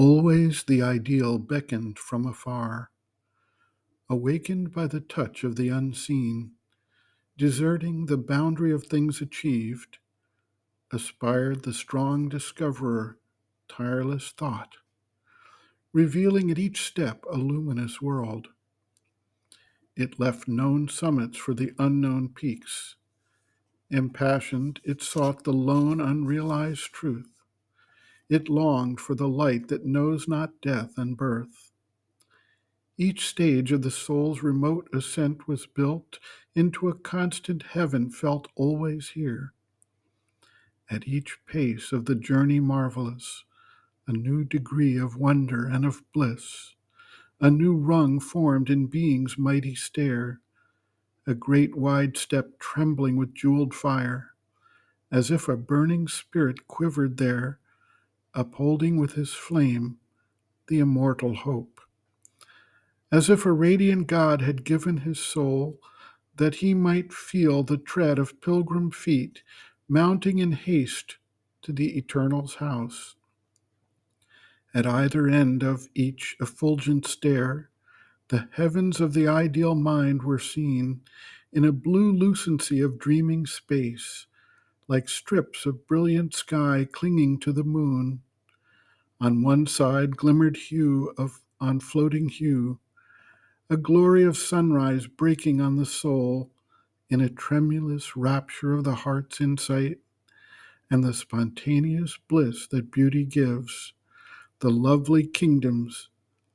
Always the ideal beckoned from afar, awakened by the touch of the unseen, deserting the boundary of things achieved, aspired the strong discoverer, tireless thought, revealing at each step a luminous world. It left known summits for the unknown peaks. Impassioned, it sought the lone, unrealized truth. It longed for the light that knows not death and birth. Each stage of the soul's remote ascent was built into a constant heaven felt always here. At each pace of the journey marvelous, a new degree of wonder and of bliss, a new rung formed in being's mighty stair, a great wide step trembling with jeweled fire, as if a burning spirit quivered there, upholding with his flame the immortal hope. As if a radiant God had given his soul that he might feel the tread of pilgrim feet mounting in haste to the Eternal's house. At either end of each effulgent stair, the heavens of the ideal mind were seen in a blue lucency of dreaming space, like strips of brilliant sky clinging to the moon. On one side glimmered hue of on floating hue, a glory of sunrise breaking on the soul in a tremulous rapture of the heart's insight and the spontaneous bliss that beauty gives, the lovely kingdoms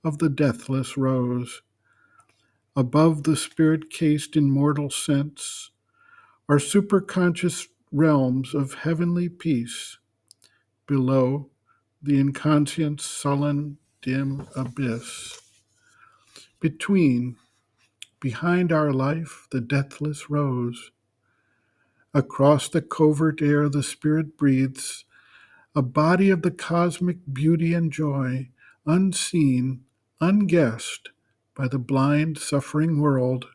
of the deathless rose. Above the spirit cased in mortal sense are superconscious realms of heavenly peace. Below, the inconscient, sullen, dim abyss. Between, behind our life, the deathless rose. Across the covert air the spirit breathes, a body of the cosmic beauty and joy, unseen, unguessed by the blind, suffering world,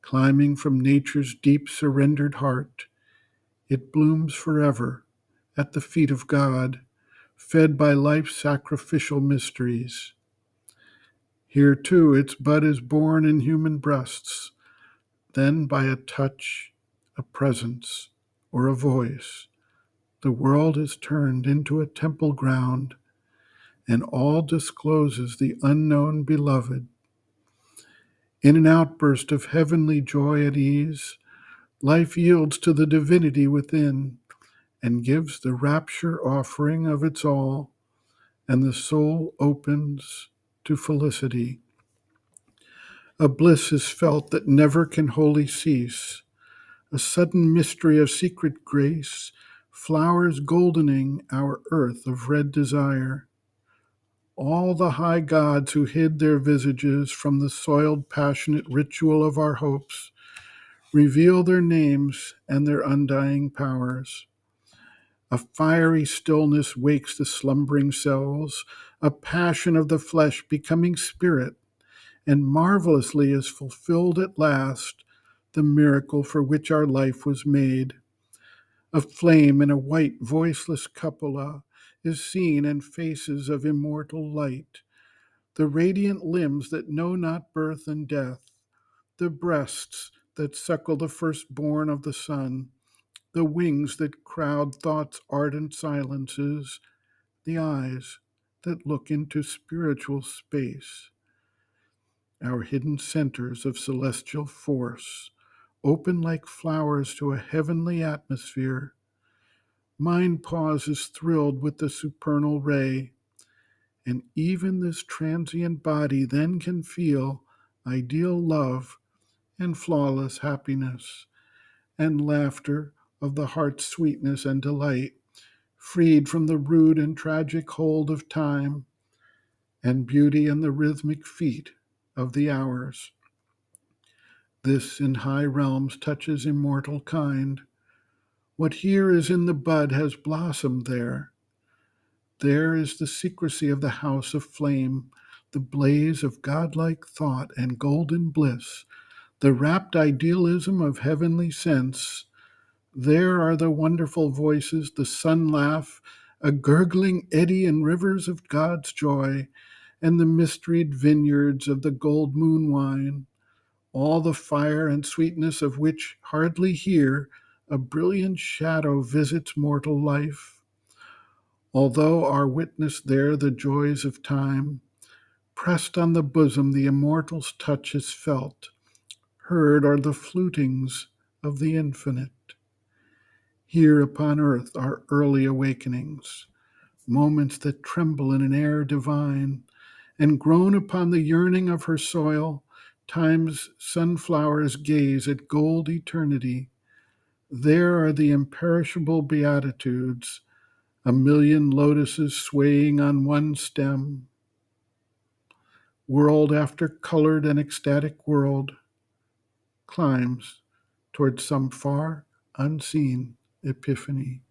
climbing from nature's deep surrendered heart. It blooms forever at the feet of God, fed by life's sacrificial mysteries. Here, too, its bud is born in human breasts, then by a touch, a presence, or a voice, the world is turned into a temple ground, and all discloses the unknown beloved. In an outburst of heavenly joy at ease, life yields to the divinity within and gives the rapture offering of its all, and the soul opens to felicity. A bliss is felt that never can wholly cease, a sudden mystery of secret grace, flowers goldening our earth of red desire. All the high gods who hid their visages from the soiled passionate ritual of our hopes reveal their names and their undying powers. A fiery stillness wakes the slumbering cells, a passion of the flesh becoming spirit, and marvelously is fulfilled at last the miracle for which our life was made. A flame in a white, voiceless cupola is seen in faces of immortal light, the radiant limbs that know not birth and death, the breasts that suckle the firstborn of the sun, the wings that crowd thought's ardent silences, the eyes that look into spiritual space. Our hidden centers of celestial force open like flowers to a heavenly atmosphere. Mind pauses thrilled with the supernal ray, and even this transient body then can feel ideal love and flawless happiness, and laughter of the heart's sweetness and delight, freed from the rude and tragic hold of time, and beauty in the rhythmic feet of the hours. This in high realms touches immortal kind. What here is in the bud has blossomed there. There is the secrecy of the house of flame, the blaze of godlike thought and golden bliss, the rapt idealism of heavenly sense. There are the wonderful voices, the sun laugh, a gurgling eddy in rivers of God's joy, and the mysteried vineyards of the gold moon wine, all the fire and sweetness of which hardly here a brilliant shadow visits mortal life. Although our witness there the joys of time, pressed on the bosom the immortal's touch is felt, heard are the flutings of the infinite. Here upon earth are early awakenings, moments that tremble in an air divine, and grown upon the yearning of her soil, time's sunflowers gaze at gold eternity. There are the imperishable beatitudes, a million lotuses swaying on one stem, world after colored and ecstatic world climbs toward some far unseen epiphany.